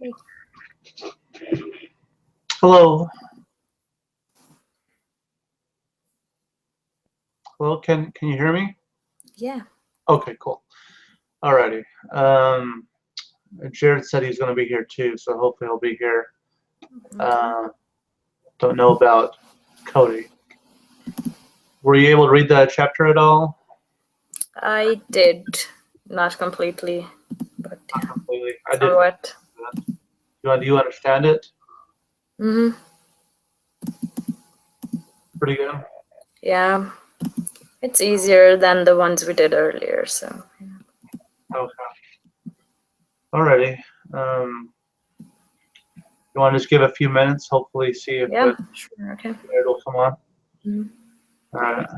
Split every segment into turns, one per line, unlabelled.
Like,
Hello. Hello, can you hear me?
yeah.
Okay, cool. Alrighty. Jared said he's going to be here too, so hopefully he'll be here. Don't know about Cody. Were you able to read that chapter at all?
I did. Not completely, but
Not completely. I did.
somewhat.
Do you understand it?
Mm-hmm.
Pretty good.
Yeah. It's easier than the ones we did earlier, so.
Okay. Alrighty. You want to just give a few minutes, hopefully see if
Yeah, sure, okay.
Jared will come on.
Mhm.
Alright.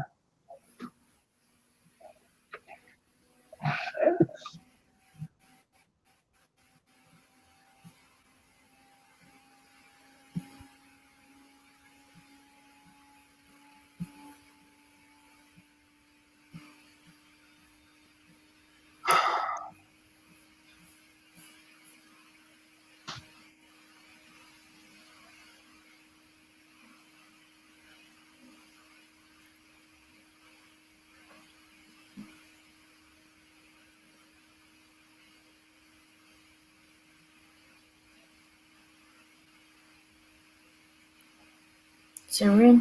सिमरन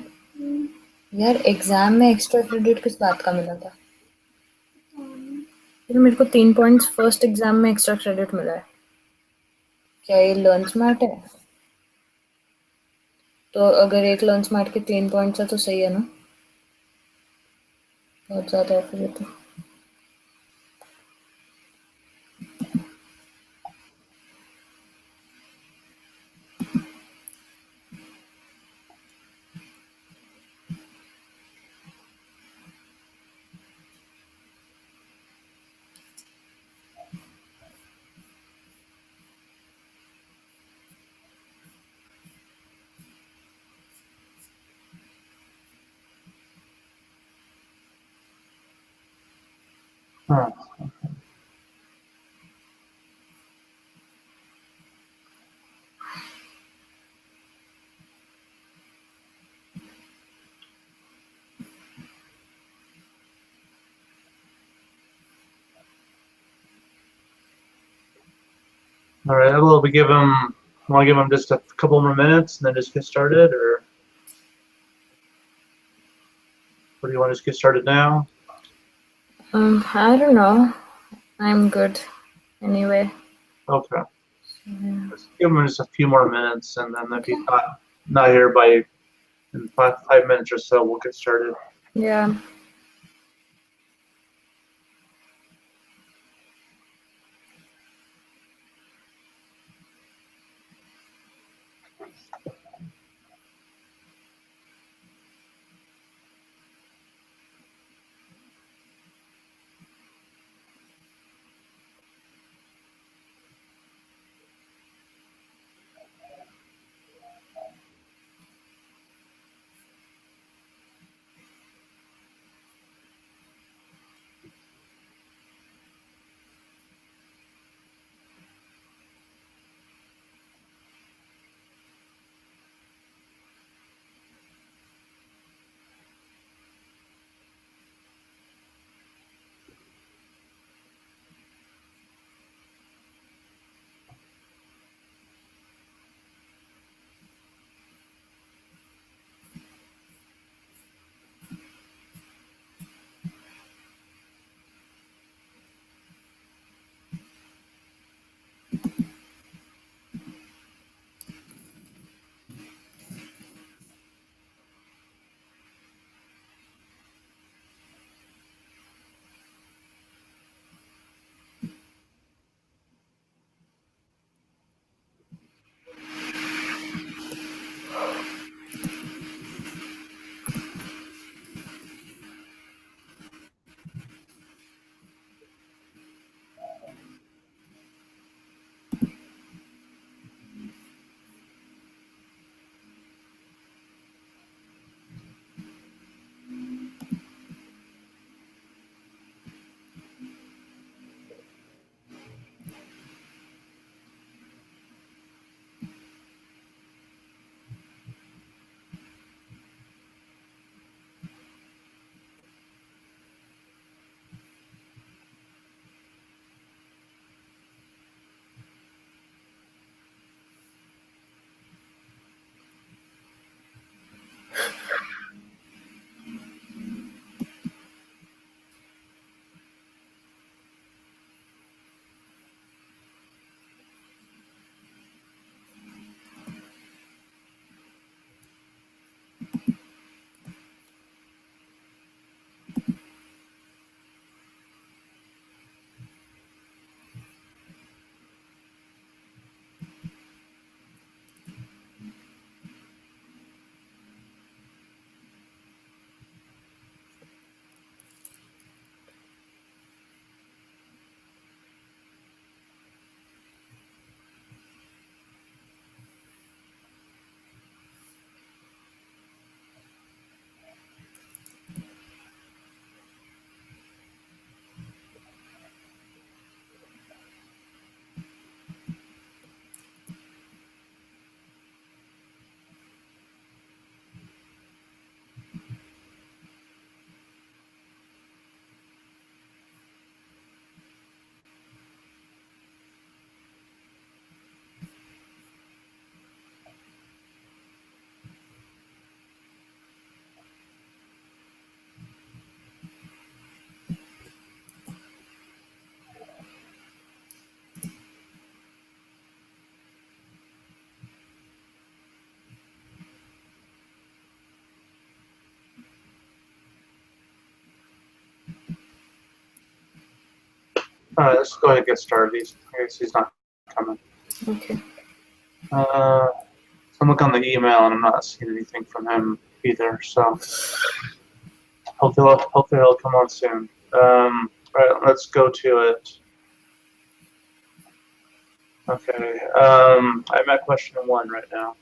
यार exam में extra credit किस बात का मिला था? फिर मेरे को 3 पॉइंट्स फर्स्ट एग्जाम में एक्स्ट्रा क्रेडिट मिला है. क्या ये लर्न स्मार्ट है? तो अगर एक लर्न स्मार्ट के 3 पॉइंट्स है तो सही है ना? बहुत ज्यादा है फिर ये तो.
Huh. All right, well, we give him. Want to give him just a couple more minutes and then just get started, or do you want to just get started now?
I don't know. I'm good. Anyway.
Okay.
Yeah.
Let's give him just a few more minutes, and then if he's not here by in 5 minutes or so, we'll get started.
Yeah.
All right, let's go ahead and get started. I guess he's not coming.
Okay.
I'm looking on the email and I'm not seeing anything from him either. So hopefully he'll come on soon. All right, let's go to it. Okay. I'm at question 1 right now.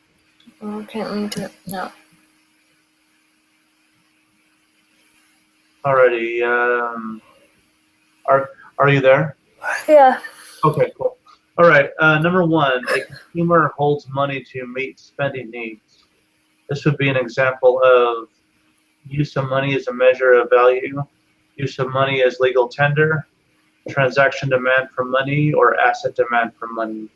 Okay, let me do it now.
Alrighty. Are you there?
Yeah.
Okay, cool. All right. Number 1, a consumer holds money to meet spending needs. This would be an example of use of money as a measure of value, use of money as legal tender, transaction demand for money, or asset demand for money.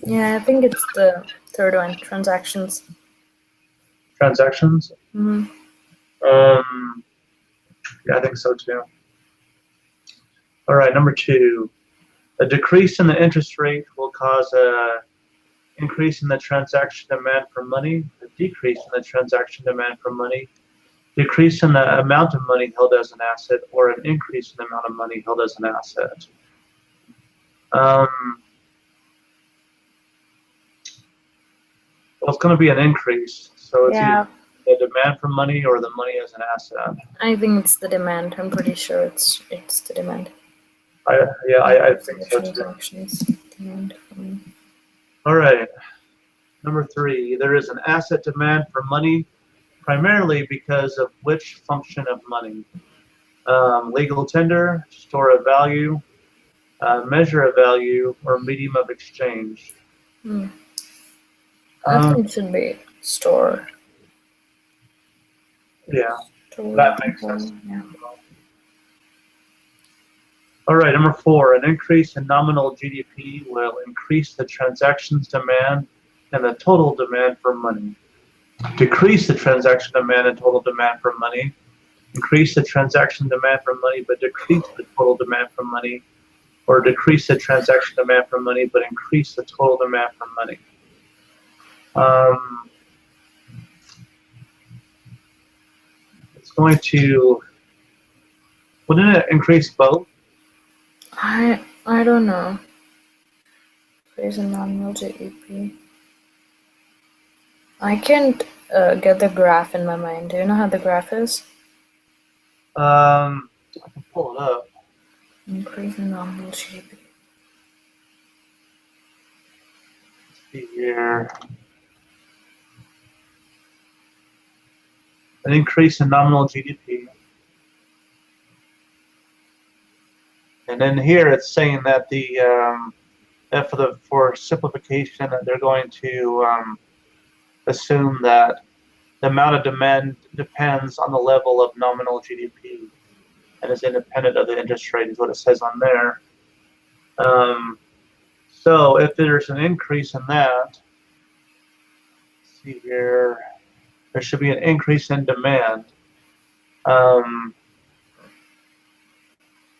Yeah, I think it's the third one, transactions.
Transactions?
Mm-hmm.
Yeah, I think so too. All right, number 2, a decrease in the interest rate will cause a increase in the transaction demand for money, a decrease in the transaction demand for money, decrease in the amount of money held as an asset, or an increase in the amount of money held as an asset. Well, it's going to be an increase. So it's either the demand for money or the money as an asset.
I think it's the demand. I'm pretty sure it's the demand.
I think so too.
Demand for money.
All right. Number 3, there is an asset demand for money primarily because of which function of money? Legal tender, store of value, measure of value, or medium of exchange.
I think it should be store.
Yeah, that makes sense.
Yeah.
All right, number 4, an increase in nominal GDP will increase the transactions demand and the total demand for money. Decrease the transaction demand and total demand for money. Increase the transaction demand for money but decrease the total demand for money. Or decrease the transaction demand for money but increase the total demand for money. It's going to, wouldn't it increase both?
I don't know. Increase in nominal GDP. I can't get the graph in my mind. Do you know how the graph is?
I can pull it up.
Increase in nominal GDP.
Let's see here. An increase in nominal GDP. And then here it's saying that for simplification, that they're going to assume that the amount of demand depends on the level of nominal GDP and is independent of the interest rate, is what it says on there. So if there's an increase in that, let's see here, there should be an increase in demand.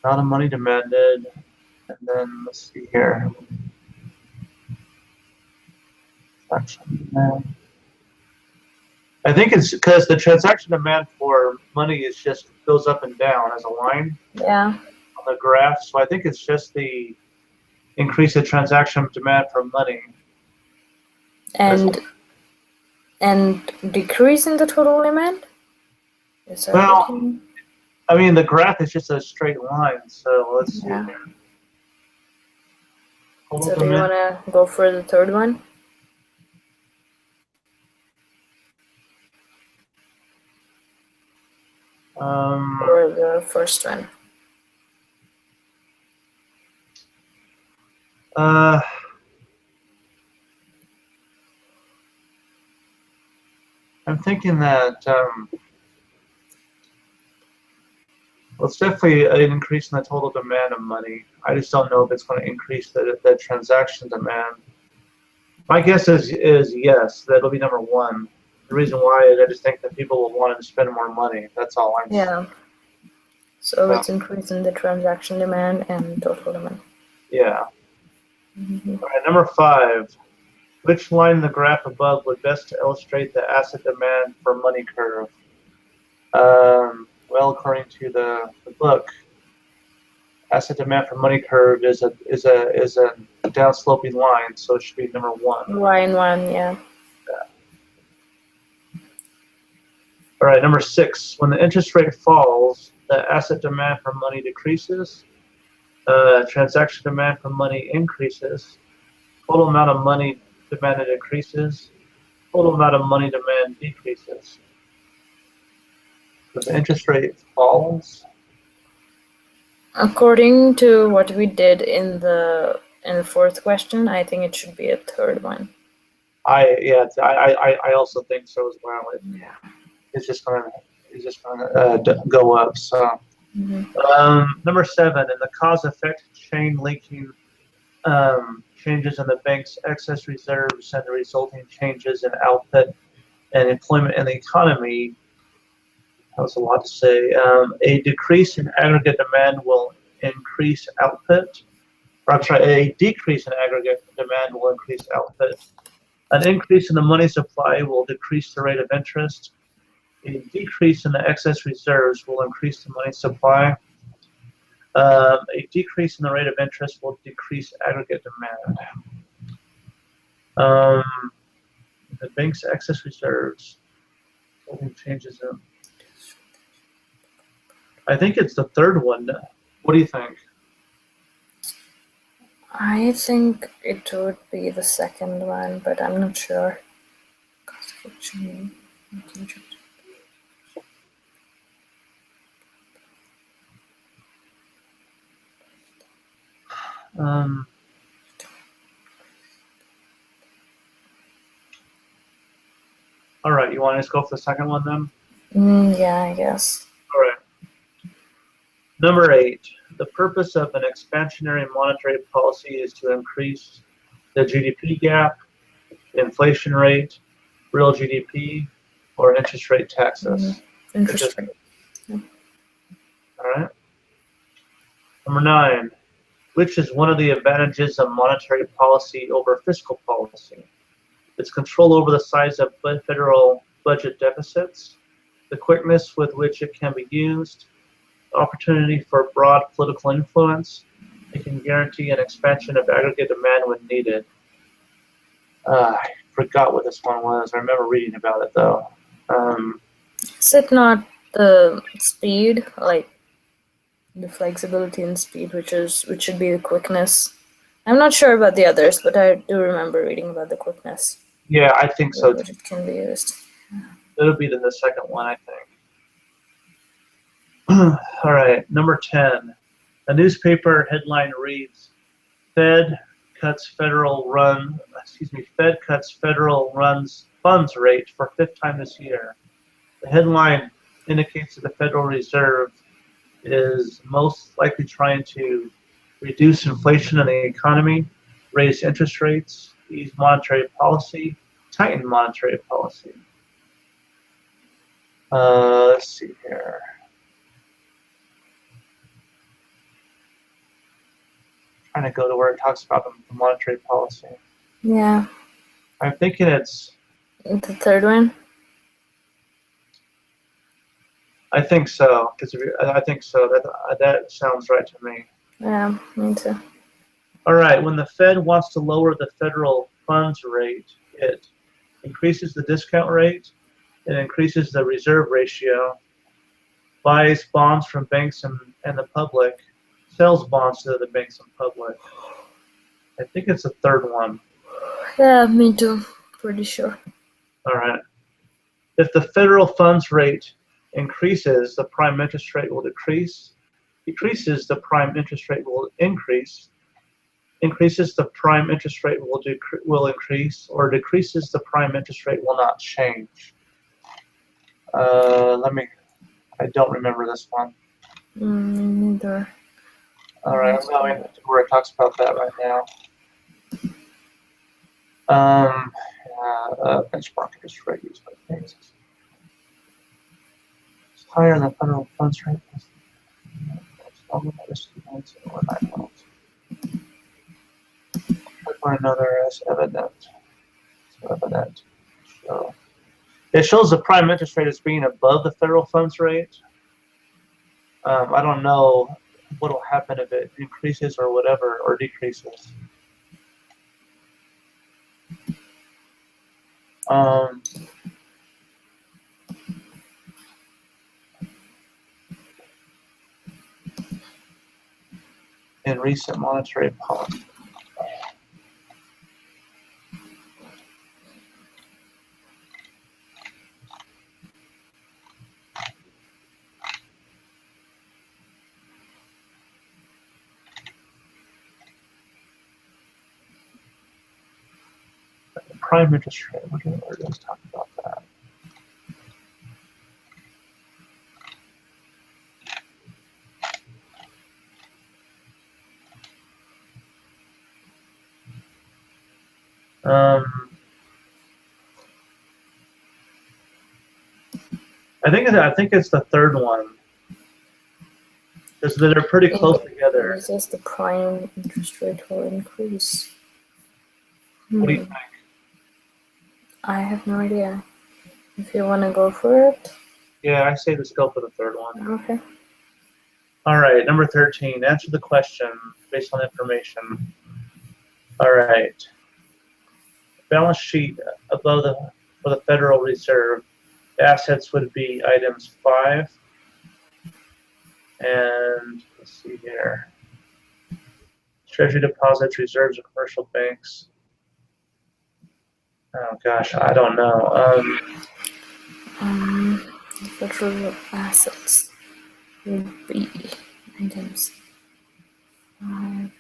Amount of money demanded, and then let's see here. I think it's because the transaction demand for money is just goes up and down as a line.
Yeah.
On the graph, so I think it's just the increase in transaction demand for money.
And decrease in the total demand?
Well, I mean, the graph is just a straight line, so let's see here.
So do you want to go for the third one? Or the first one?
I'm thinking that well, it's definitely an increase in the total demand of money. I just don't know if it's going to increase the transaction demand. My guess is yes, that'll be number 1. The reason why is I just think that people will want to spend more money. That's all I'm saying.
Yeah. So it's increasing the transaction demand and total demand.
Yeah. All right, number 5. Which line in the graph above would best illustrate the asset demand for money curve? Well, according to the book, Asset demand for money curve is a downsloping line, so it should be number 1.
Line 1, yeah.
All right, number 6. When the interest rate falls, the asset demand for money decreases. Transaction demand for money increases. Total amount of money demanded increases. Total amount of money demand decreases. When the interest rate falls,
according to what we did in the 4th question, I think it should be a 3rd one.
I also think so as well. It's just gonna go up. So number 7, in the cause-effect chain linking changes in the bank's excess reserves and the resulting changes in output and employment in the economy. That was a lot to say. A decrease in aggregate demand will increase output. Or, I'm sorry, a decrease in aggregate demand will increase output. An increase in the money supply will decrease the rate of interest. A decrease in the excess reserves will increase the money supply. A decrease in the rate of interest will decrease aggregate demand. The bank's excess reserves. Changes in. I think it's the 3rd one. What do you think?
I think it would be the 2nd one, but I'm not sure.
All right, you want to just go for the 2nd one then?
Yeah, I guess.
All right. Number 8, the purpose of an expansionary monetary policy is to increase the GDP gap, inflation rate, real GDP, or interest rate taxes.
Interest rate. Yeah.
All right. Number 9, which is one of the advantages of monetary policy over fiscal policy? It's control over the size of federal budget deficits, the quickness with which it can be used, the opportunity for broad political influence. It can guarantee an expansion of aggregate demand when needed. I forgot what this one was. I remember reading about it though.
Is it not the speed, like the flexibility and speed, which should be the quickness? I'm not sure about the others, but I do remember reading about the quickness.
Yeah, I think so.
Which it can be used.
It'll be the 2nd one, I think. All right, number 10. A newspaper headline reads, Fed cuts federal funds rate for 5th time this year. The headline indicates that the Federal Reserve is most likely trying to reduce inflation in the economy, raise interest rates, ease monetary policy, tighten monetary policy. Let's see here. Trying to go to where it talks about the monetary policy.
Yeah.
I'm thinking it's
the 3rd one.
I think so. I think so. That sounds right to me.
Yeah, me too.
All right. When the Fed wants to lower the federal funds rate, it increases the discount rate, it increases the reserve ratio, buys bonds from banks and the public, sells bonds to the banks and public. I think it's the 3rd one.
Yeah, me too. Pretty sure.
All right. If the federal funds rate increases, the prime interest rate will decrease. Decreases, the prime interest rate will increase. Increases, the prime interest rate will increase, or decreases, the prime interest rate will not change. I don't remember this one.
Neither.
All right, I'm going to where it talks about that right now. Benchmark interest rate used by banks. It's higher than federal funds rate. For another as evident. So it shows the prime interest rate as being above the federal funds rate. I don't know what will happen if it increases or whatever, or decreases. In recent monetary policy. Prime interest rate, we're going to talk about that. I think it's the third one. Because they're pretty close together.
It says the prime interest rate will increase.
What do you think?
I have no idea. If you want to go for it.
Yeah, I say let's go for the third one.
Okay.
All right, number 13. Answer the question based on information. All right. Balance sheet above for the Federal Reserve. The assets would be items 5. And let's see here. Treasury deposits, reserves, of commercial banks. Oh gosh, I don't know.
Federal assets would be items 5.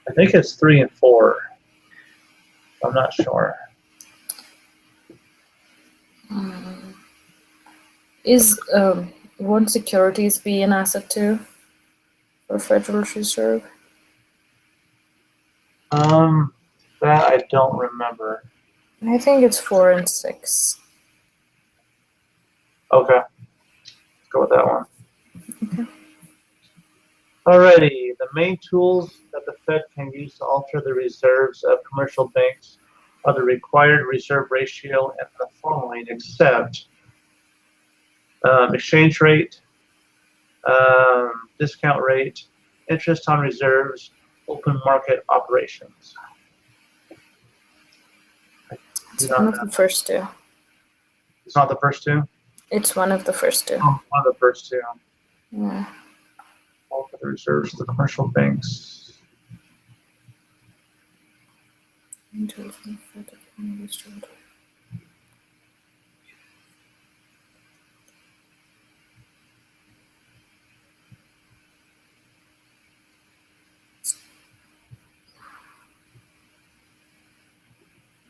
I think it's 3 and 4. I'm not sure.
Is won't securities be an asset too for Federal Reserve?
That I don't remember.
I think it's 4 and 6.
Okay. Let's go with that one.
Okay.
Alrighty, the main tools that the Fed can use to alter the reserves of commercial banks are the required reserve ratio and the following, except exchange rate, discount rate, interest on reserves, open market operations.
It's one of the first two.
It's not the first two?
It's one of the first two.
Oh, one of the first two.
Yeah.
All for the reserves of the commercial banks.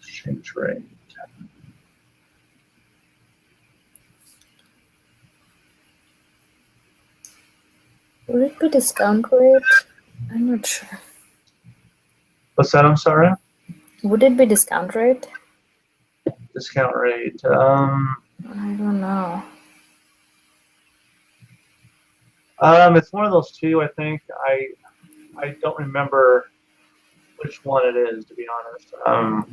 Exchange rate.
Would it be discount rate? I'm not sure.
What's that? I'm sorry?
Would it be discount rate?
Discount rate.
I don't know.
It's one of those two, I think. I don't remember which one it is, to be honest.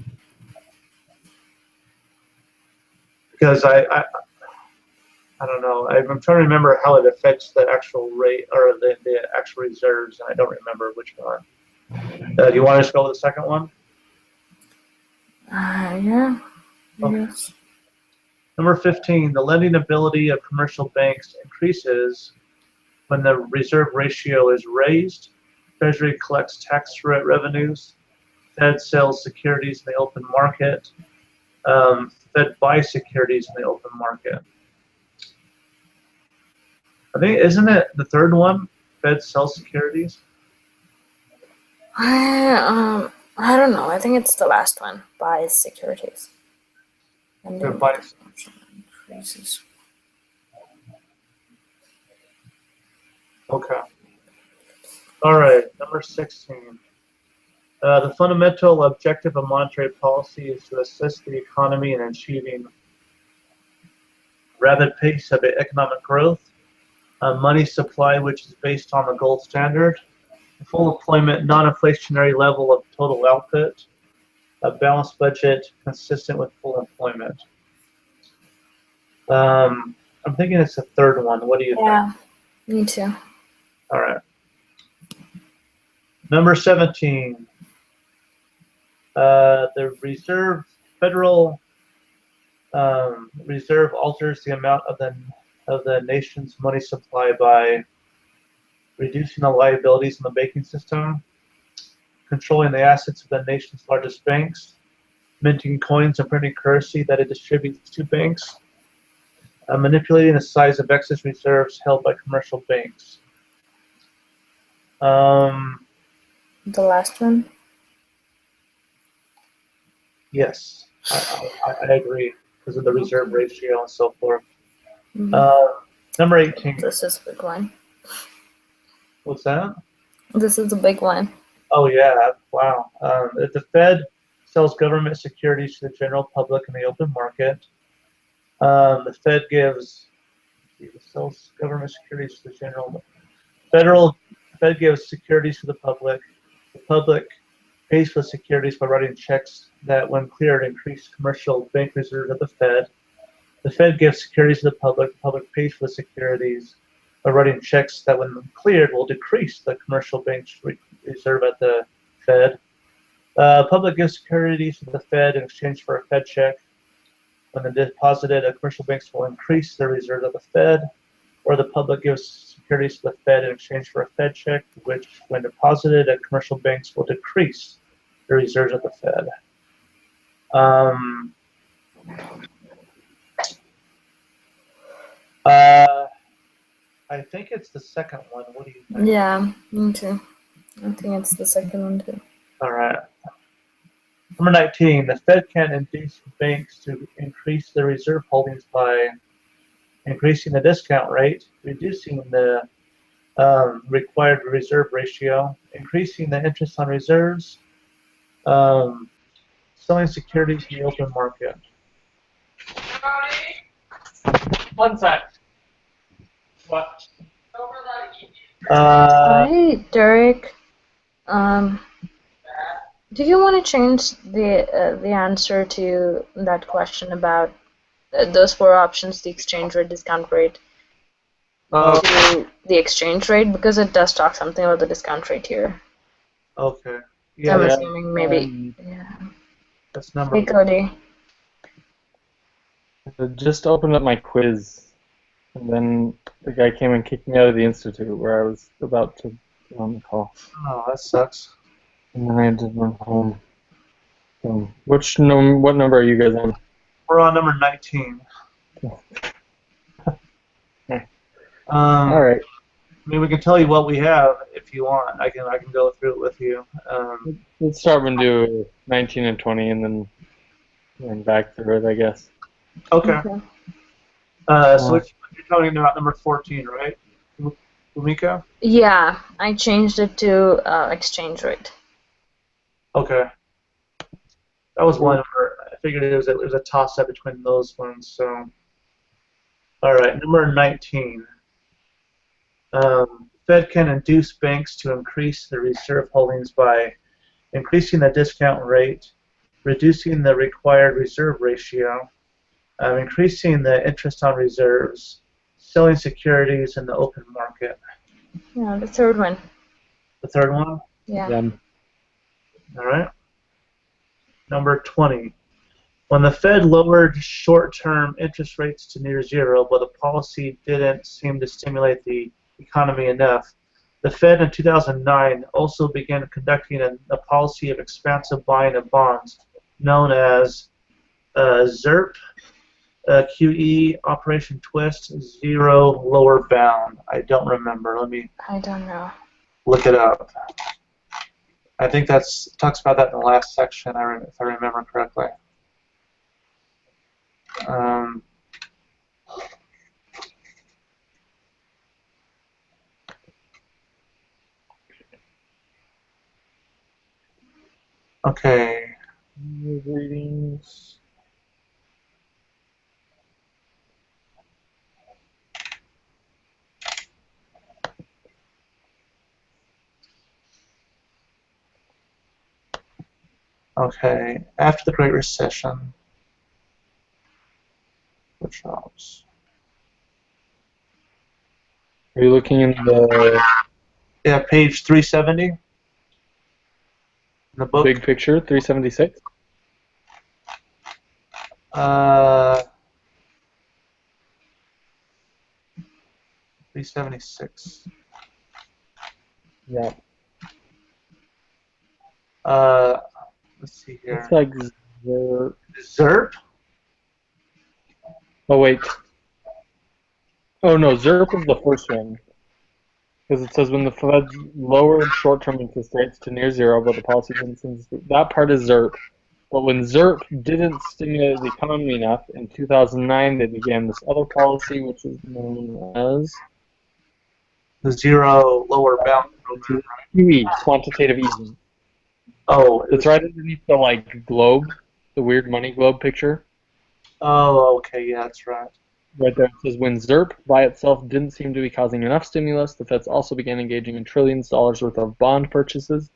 Because I don't know. I'm trying to remember how it affects the actual rate or the actual reserves, and I don't remember which one. Do you want us to go with the second one?
Yeah.
Okay.
Yes.
Number 15, the lending ability of commercial banks increases when the reserve ratio is raised. Treasury collects tax revenues. Fed sells securities in the open market. Fed buys securities in the open market. I think, isn't it the third one? Fed sells securities?
I don't know. I think it's the last one. Buys securities. And then
Buys.
increases.
Okay. All right, number 16. The fundamental objective of monetary policy is to assist the economy in achieving rapid pace of economic growth, money supply which is based on the gold standard, full employment, non-inflationary level of total output, a balanced budget consistent with full employment. I'm thinking it's the third one. What do you think?
Yeah, me too.
All right. Number 17. The Federal Reserve alters the amount of the nation's money supply by reducing the liabilities in the banking system, controlling the assets of the nation's largest banks, minting coins and printing currency that it distributes to banks, manipulating the size of excess reserves held by commercial banks.
The last one?
Yes, I agree because of the reserve ratio and so forth.
Mhm.
Number 18.
This is a big one.
What's that?
This is a big one.
Oh yeah, wow. If the Fed sells government securities to the general public in the open market, the Fed sells government securities to the Fed gives securities to the public. The public pays for securities by writing checks that, when cleared, increase commercial bank reserves at the Fed. The Fed gives securities to the public. The public pays for the securities by writing checks that, when cleared, will decrease the commercial bank's reserve at the Fed. Public gives securities to the Fed in exchange for a Fed check. When they're deposited, commercial banks will increase their reserves at the Fed, or the public gives securities to the Fed in exchange for a Fed check, which, when deposited at commercial banks, will decrease the reserves at the Fed. I think it's the second one. What do you think?
Yeah, me too. I think it's the second one too.
All right. Number 19, the Fed can induce banks to increase their reserve holdings by increasing the discount rate, reducing the required reserve ratio, increasing the interest on reserves, selling securities in the open market. One sec. What?
Hi, Derek. Do you want to change the answer to that question about those four options, the exchange rate, discount rate, to the exchange rate, because it does talk something about the discount rate here.
Okay.
I'm
Yeah,
assuming maybe. Yeah.
that's number
Hey, Cody.
I just opened up my quiz, and then the guy came and kicked me out of the institute where I was about to get on the call.
Oh, that sucks.
And then I had to run home. So, what number are you guys on?
We're on number 19.
All right.
I mean, we can tell you what we have if you want. I can go through it with you.
Let's start and do 19 and 20, and then back through it, I guess.
Okay. So you're talking about number 14, right, Umika?
Yeah, I changed it to exchange rate.
Okay. That was one where I figured it was a toss-up between those ones. So, all right, number 19. Fed can induce banks to increase their reserve holdings by increasing the discount rate, reducing the required reserve ratio, increasing the interest on reserves, selling securities in the open market.
Yeah, the third one.
The third one?
Yeah.
All right. Number 20. When the Fed lowered short-term interest rates to near zero, but the policy didn't seem to stimulate the economy enough, the Fed in 2009 also began conducting a policy of expansive buying of bonds, known as ZIRP, QE, Operation Twist, Zero Lower Bound. I don't remember. Let me
I don't know.
look it up. I think talks about that in the last section, if I remember correctly. Okay.
Readings.
Okay. After the Great Recession, which jobs?
Are you looking in the
Yeah, page 370 in the book.
big picture, 376?
Uh, 376.
Yeah.
Let's see here.
Looks like ZERP.
ZERP?
Oh, wait. Oh, no, ZERP is the first one. Because it says when the Fed lowered short-term interest rates to near zero, but the policy didn't seem to, that part is ZERP. But when ZERP didn't stimulate the economy enough, in 2009 they began this other policy, which is known as
The zero lower bound program.
QE, quantitative easing.
Oh, it
It's
was,
right underneath the globe, the weird money globe picture.
oh, okay, yeah, that's right.
Right there it says when ZERP by itself didn't seem to be causing enough stimulus, the Feds also began engaging in trillions of dollars worth of bond purchases.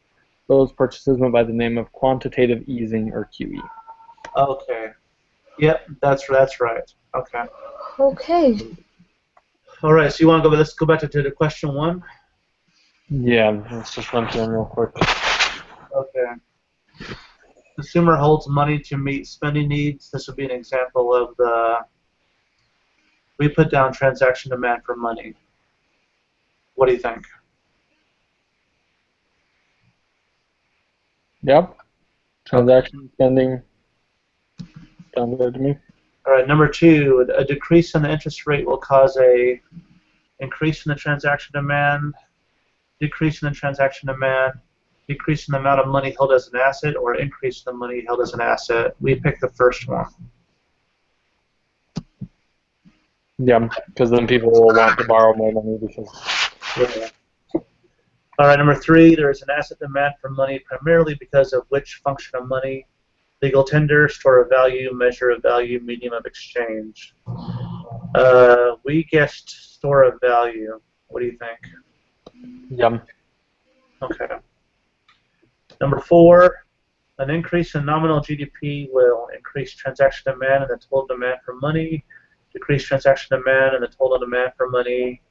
Those purchases went by the name of quantitative easing, or QE.
Okay. Yep, that's right. Okay.
Okay.
All right, so you want to go? Let's go back to the question one.
Yeah, let's just run through them real quick.
Okay. Consumer holds money to meet spending needs. This would be an example of we put down transaction demand for money. What do you think?
Yep. Transaction spending. Sounds good to me.
All right, number two, a decrease in the interest rate will cause a increase in the transaction demand, decrease in the transaction demand, decrease in the amount of money held as an asset, or increase in the money held as an asset. We picked the first one.
Yeah, because then people will want to borrow more money because.
Yeah. All right, number three, there is an asset demand for money primarily because of which function of money? Legal tender, store of value, measure of value, medium of exchange. We guessed store of value. What do you think?
Yeah.
Okay. Number four, an increase in nominal GDP will increase transaction demand and the total demand for money, decrease transaction demand and the total demand for money,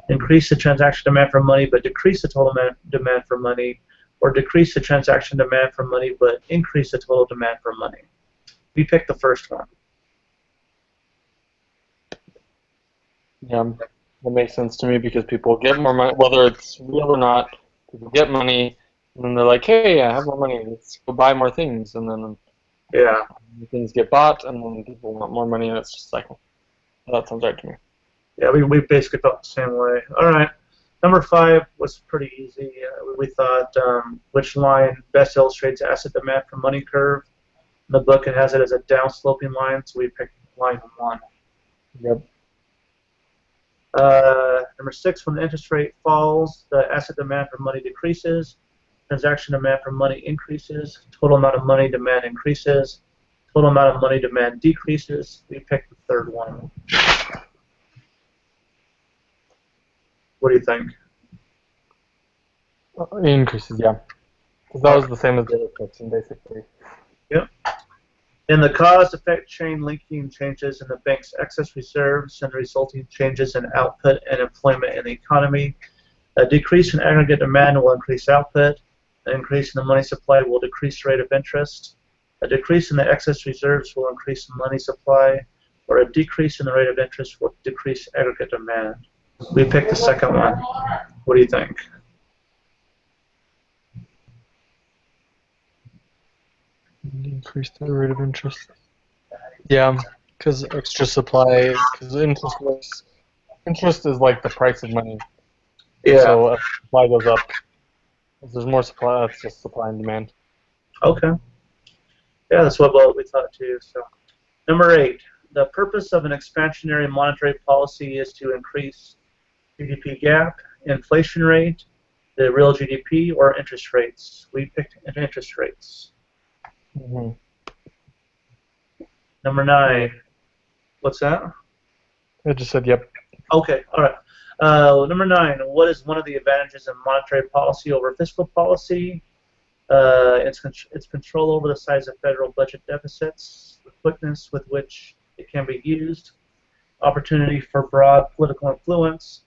increase the transaction demand for money but decrease the total demand for money, or decrease the transaction demand for money but increase the total demand for money. We picked the first one.
Yeah. That makes sense to me because people get more money, whether it's real or not. People get money, and then they're like, "Hey, I have more money. Let's go buy more things." And then
Yeah.
things get bought, and then people want more money, and it's just a cycle. That sounds right to me.
Yeah, we basically felt the same way. All right. Number five was pretty easy. We thought which line best illustrates asset demand for money curve. In the book, it has it as a downsloping line, so we picked line one.
Yep.
Number six, when the interest rate falls, the asset demand for money decreases, transaction demand for money increases, total amount of money demand increases, total amount of money demand decreases. We picked the third one. What do you think?
Increases, yeah. Because that was the same as the other question, basically.
Yep. In the cause-effect chain, linking changes in the bank's excess reserves and resulting changes in output and employment in the economy. A decrease in aggregate demand will increase output. An increase in the money supply will decrease the rate of interest. A decrease in the excess reserves will increase the money supply, or a decrease in the rate of interest will decrease aggregate demand. We picked the second one. What do you think?
Increase the rate of interest. Yeah, because extra supply, because interest is like the price of money.
Yeah.
So if supply goes up, if there's more supply, that's just supply and demand.
Okay. Yeah, that's what we thought too. So, number eight, the purpose of an expansionary monetary policy is to increase GDP gap, inflation rate, the real GDP, or interest rates. We picked interest rates.
Mm-hmm.
Number nine, what's that?
I just said yep.
Okay, all right. Number nine, what is one of the advantages of monetary policy over fiscal policy? It's control over the size of federal budget deficits, the quickness with which it can be used, opportunity for broad political influence,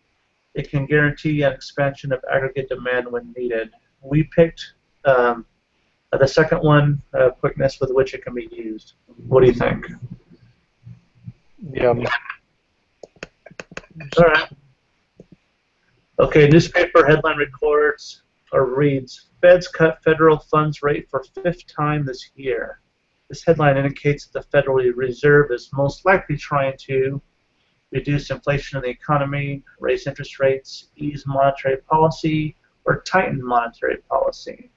It can guarantee an expansion of aggregate demand when needed. We picked the second one, quickness with which it can be used. What do you think?
Yeah.
All right. Okay, newspaper headline records or reads, Feds cut federal funds rate for 5th time this year. This headline indicates that the Federal Reserve is most likely trying to reduce inflation in the economy, raise interest rates, ease monetary policy, or tighten monetary policy.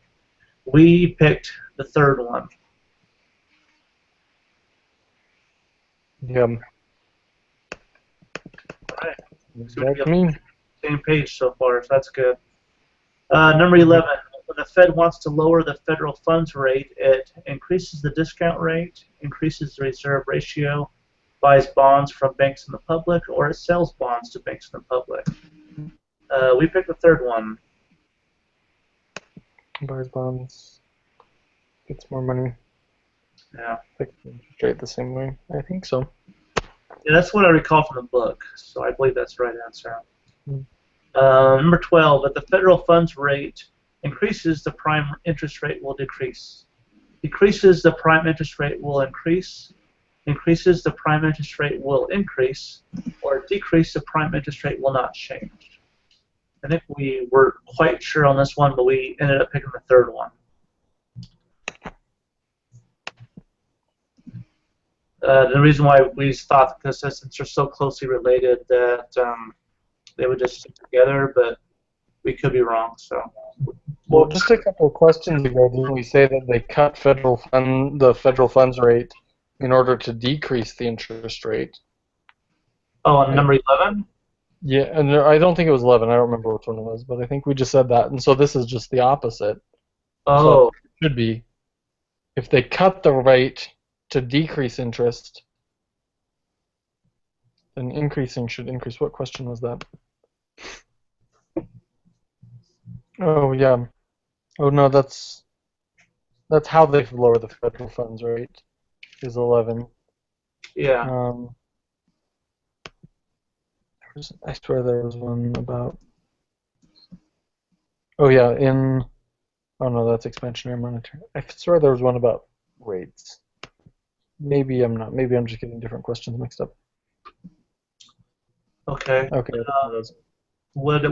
We picked the third one.
Yeah.
All right.
Looks like me.
Same page so far, so that's good. Number 11, when the Fed wants to lower the federal funds rate, it increases the discount rate, increases the reserve ratio, buys bonds from banks and the public, or it sells bonds to banks and the public. We picked the third one.
Buys bonds. Gets more money.
Yeah.
Fixed interest rate the same way. I think so.
Yeah, that's what I recall from the book, so I believe that's the right answer.
Hmm.
Number 12, if the federal funds rate increases, the prime interest rate will decrease. Decreases, the prime interest rate will increase. Increases, the prime interest rate will increase. Or decrease, the prime interest rate will not change. I think we were quite sure on this one, but we ended up picking the third one. The reason why we thought the systems are so closely related that they would just stick together, but we could be wrong. So,
Well, just a couple of questions ago, didn't we say that they cut the federal funds rate in order to decrease the interest rate?
Oh, and number 11?
Yeah, and I don't think it was 11. I don't remember which one it was, but I think we just said that. And so this is just the opposite.
Oh,
So it should be, if they cut the rate to decrease interest, then increasing should increase. What question was that? Oh, yeah. Oh, no, that's how they lower the federal funds rate, is 11.
yeah.
I swear there was one about. Oh yeah, oh no, that's expansionary monetary. I swear there was one about rates. Maybe I'm not. Maybe I'm just getting different questions mixed up.
Okay.
Okay.
What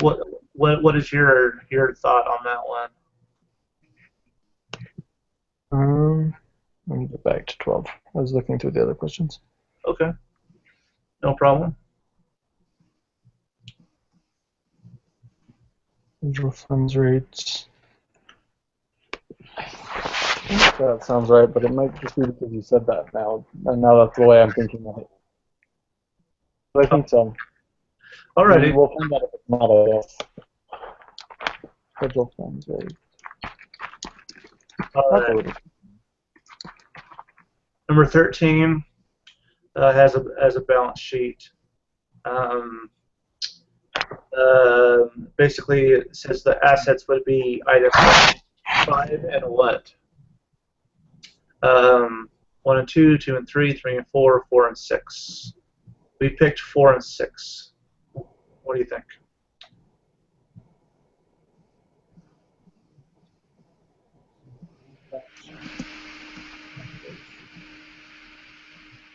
is your thought on that one?
Let me get back to 12. I was looking through the other questions.
Okay. No problem.
Federal funds rates. I think that sounds right, but it might just be because you said that now, and now that's the way I'm thinking of it. But I think so.
Alrighty.
We'll find out if it's not, I guess. Federal funds rate.
Alright. Number 13 has a balance sheet. Basically, it says the assets would be item 5 and what? 1 and 2, 2 and 3, 3 and 4, 4 and 6. We picked 4 and 6. What do you think?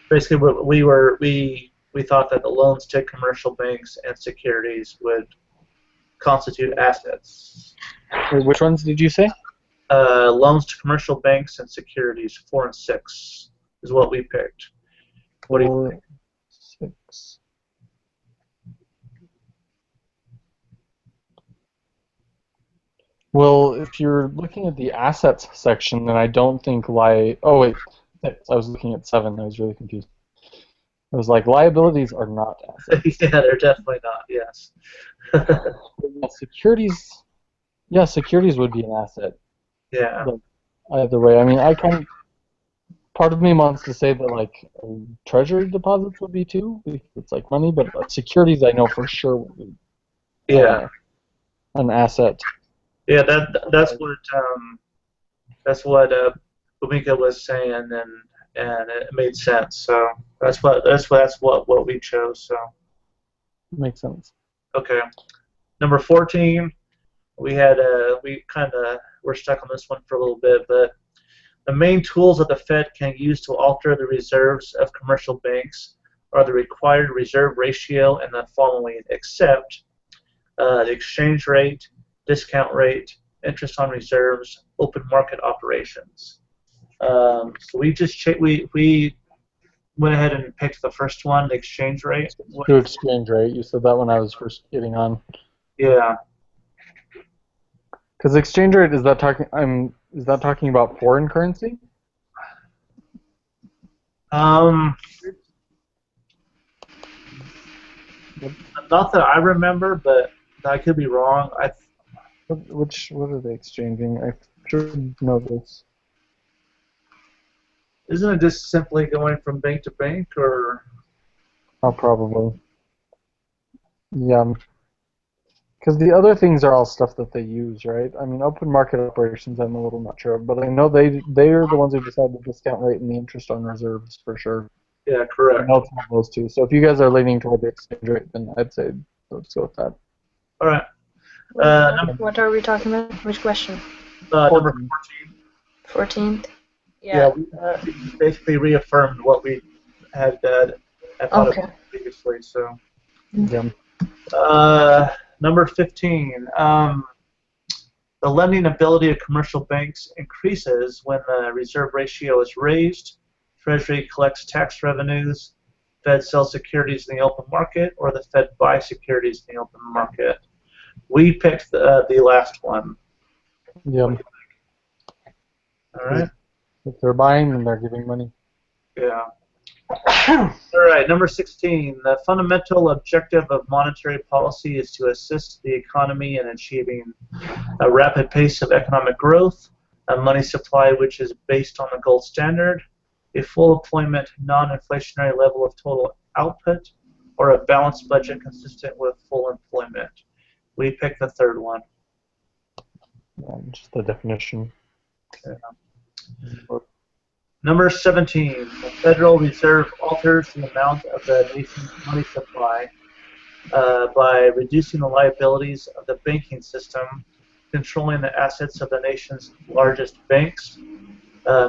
Basically, we thought that the loans to commercial banks and securities would constitute assets.
Wait, which ones did you say?
Loans to commercial banks and securities, 4 and 6 is what we picked. What do you think?
6. Well, if you're looking at the assets section, then I don't think oh wait, 6. I was looking at 7. I was really confused. I was like, liabilities are not assets.
Yeah, they're definitely not. Yes.
Securities. Yeah, securities would be an asset.
Yeah.
Like, either way, I mean, part of me wants to say that like treasury deposits would be too, because it's like money, but securities I know for sure would be an asset.
Yeah, that's what Bhumika was saying, and it made sense. So that's what we chose. So
Makes sense.
okay. Number 14, we we're stuck on this one for a little bit, but the main tools that the Fed can use to alter the reserves of commercial banks are the required reserve ratio and the following, except the exchange rate, discount rate, interest on reserves, open market operations. So we went ahead and picked the first one, the exchange rate.
To exchange rate. You said that when I was first getting on.
Yeah.
Because exchange rate, is that talking about foreign currency?
Not that I remember, but I could be wrong.
What are they exchanging? I should know this.
Isn't it just simply going from bank to bank, or?
Oh, probably. Yeah. Because the other things are all stuff that they use, right? I mean, open market operations, I'm a little not sure of, but I know they are the ones who decide the discount rate and the interest on reserves for sure.
Yeah, correct.
I know it's one of those two. So if you guys are leaning toward the exchange rate, then I'd say let's go with that.
All right.
What are we talking about? Which question?
Number 14.
14th?
Yeah, we basically reaffirmed what we had thought of previously. So.
Yeah.
Number 15. The lending ability of commercial banks increases when the reserve ratio is raised, Treasury collects tax revenues, Fed sells securities in the open market, or the Fed buys securities in the open market. We picked the last one.
Yeah.
All right.
If they're buying, then they're giving money.
Yeah. All right, number 16. The fundamental objective of monetary policy is to assist the economy in achieving a rapid pace of economic growth, a money supply which is based on the gold standard, a full employment, non-inflationary level of total output, or a balanced budget consistent with full employment. We picked the third one.
Yeah, just the definition.
Yeah. Number 17, the Federal Reserve alters the amount of the nation's money supply by reducing the liabilities of the banking system, controlling the assets of the nation's largest banks,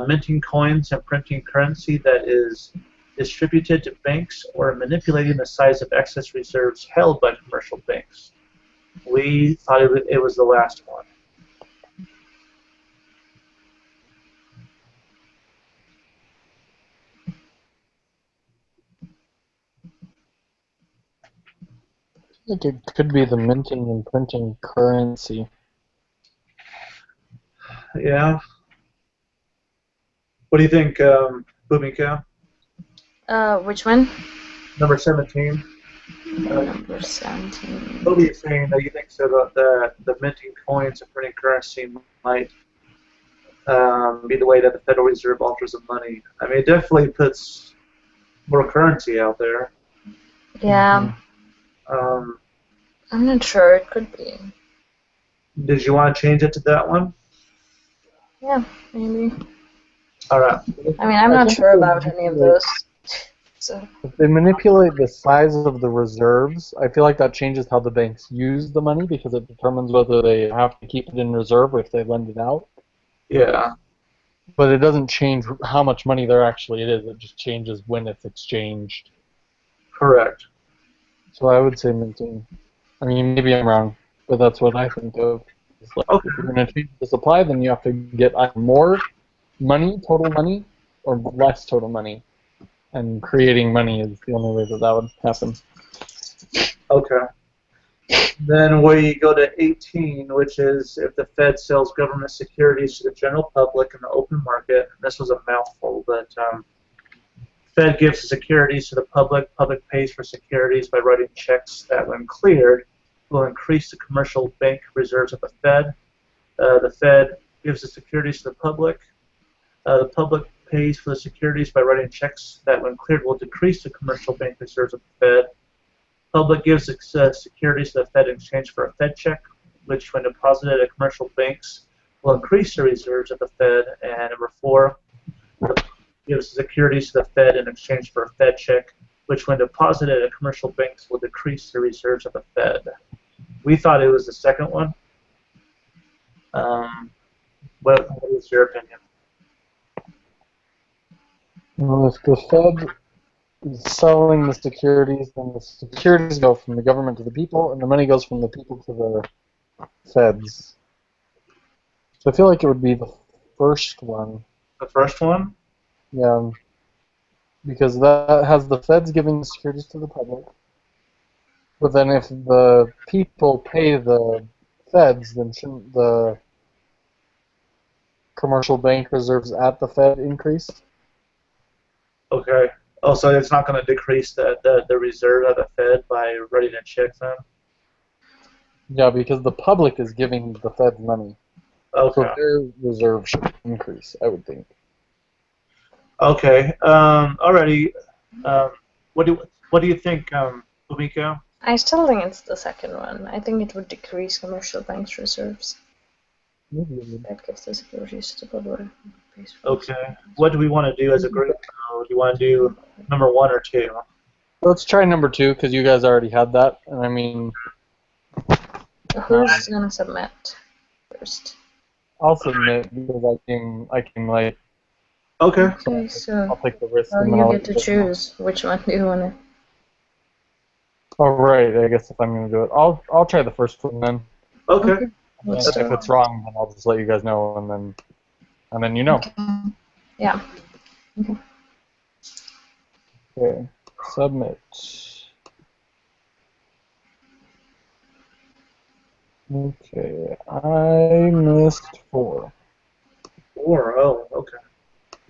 minting coins and printing currency that is distributed to banks, or manipulating the size of excess reserves held by commercial banks. We thought it was the last one.
I think it could be the minting and printing currency.
Yeah. What do you think, Bhumika?
Which one?
Number 17.
Number 17.
What are you saying that you think so about the minting coins and printing currency might be the way that the Federal Reserve alters the money? I mean, it definitely puts more currency out there.
Yeah. I'm not sure. It could be.
Did you want to change it to that one?
Yeah, maybe.
All right.
I mean, I'm not sure about any of those. So.
If they manipulate the size of the reserves, I feel like that changes how the banks use the money because it determines whether they have to keep it in reserve or if they lend it out.
Yeah.
But it doesn't change how much money there actually is. It just changes when it's exchanged.
Correct.
So I would say minting. I mean, maybe I'm wrong, but that's what I think of. It's like,
Okay.
if you're going to change the supply, then you have to get either more money, total money, or less total money. And creating money is the only way that that would happen.
Okay. Then we go to 18, which is if the Fed sells government securities to the general public in the open market. This was a mouthful, but Fed gives the securities to the public. Public pays for securities by writing checks that, when cleared, will increase the commercial bank reserves of the Fed. The Fed gives the securities to the public. The public pays for the securities by writing checks that, when cleared, will decrease the commercial bank reserves of the Fed. Public gives securities to the Fed in exchange for a Fed check, which, when deposited at commercial banks, will increase the reserves of the Fed. And number 4, the public gives securities to the Fed in exchange for a Fed check, which, when deposited at commercial banks, will decrease the reserves of the Fed. We thought it was the second one. What is your opinion?
Well, if the Fed is selling the securities, then the securities go from the government to the people, and the money goes from the people to the Feds. So I feel like it would be the first one.
The first one?
Yeah, because that has the Feds giving the securities to the public. But then if the people pay the Feds, then shouldn't the commercial bank reserves at the Fed increase?
Okay. Oh, so it's not going to decrease the reserve of the Fed by writing a check then?
Yeah, because the public is giving the Fed money.
Okay.
So their reserve should increase, I would think.
Okay. Alrighty. What do you think, Fumiko?
I still think it's the second one. I think it would decrease commercial banks' reserves.
Maybe.
That gives the securities to the public.
Okay. What do we want to do as a group? Do you want to do number 1 or 2?
Let's try number 2, because you guys already had that. And I mean,
Who's gonna submit first?
I'll submit because I can like,
Okay.
Okay, so
I'll take the risk.
well,
and then
you
I'll
get to choose which one do you wanna.
All right, I guess if I'm gonna do it, I'll try the first one then.
Okay.
And
Let's
if
do
it's wrong, then I'll just let you guys know, and then you know.
Okay. Yeah.
Okay, submit. Okay, I missed 4.
4. Oh, okay.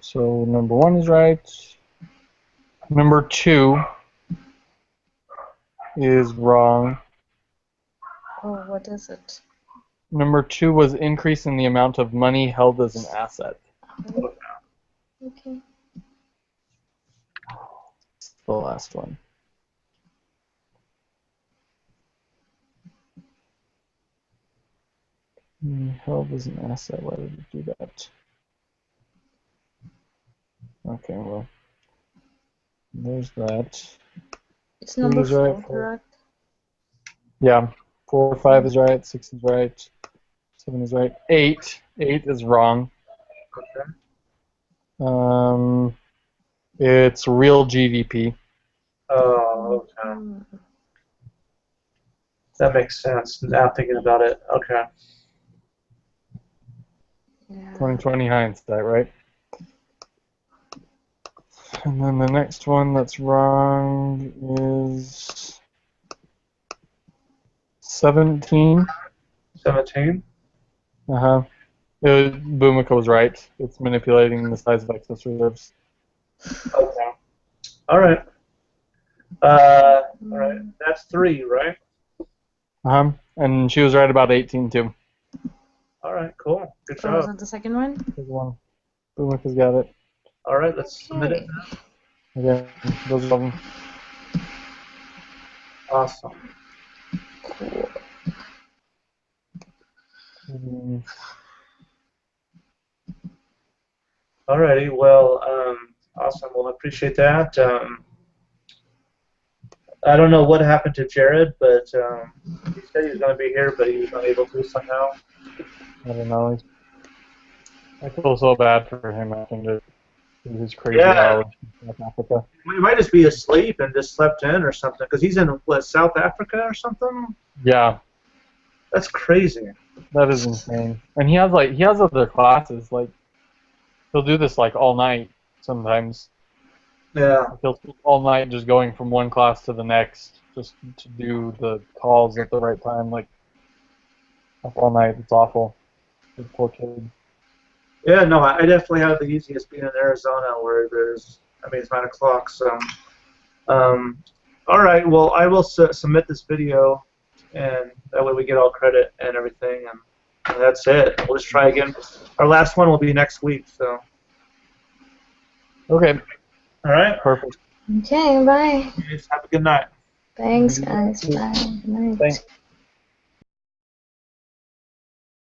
So number 1 is right. Number 2 is wrong.
Oh, what is it?
Number 2 was increase in the amount of money held as an asset.
Okay.
It's the last one. Held as an asset. Why did it do that? Okay, well, there's that.
It's number
3 is right,
4,
4.
correct?
Yeah, 4, 5 is right, 6 is right, 7 is right, 8 is wrong.
Okay.
It's real GDP.
Oh, okay. That makes sense. Now thinking about it. Okay.
Yeah.
2020 hindsight, right? And then the next one that's wrong is 17.
17?
Uh-huh. Bhumika was right. It's manipulating the size of excess reserves.
Okay. Alright. Alright. That's 3, right?
Uh-huh. And she was right about 18 too.
Alright, cool. Good
Oh, was
job.
that the second one?
There's one. Bhumika's got it.
Alright, let's submit it now.
Okay, those are them.
Awesome.
Cool.
Alrighty, well, awesome. Well, I appreciate that. I don't know what happened to Jared, but he said he was going to be here, but he was unable to somehow.
I don't know. I feel so bad for him having to do his crazy
Yeah.
hours in South Africa.
He might just be asleep and just slept in or something, because he's in, what, South Africa or something?
Yeah,
That's crazy.
that is insane. And he has other classes. Like, he'll do this like all night sometimes.
Yeah.
He'll spend all night just going from one class to the next, just to do the calls at the right time. Like, up all night. It's awful. The poor kid.
Yeah, no, I definitely have the easiest being in Arizona where there's, it's 9 o'clock, so. All right, well, I will submit this video, and that way we get all credit and everything, and that's it. We'll just try again. Our last one will be next week, so.
Okay.
All right?
Perfect.
Okay, bye.
Guys, have a good night.
Thanks, guys. Bye. Good night.
Thanks.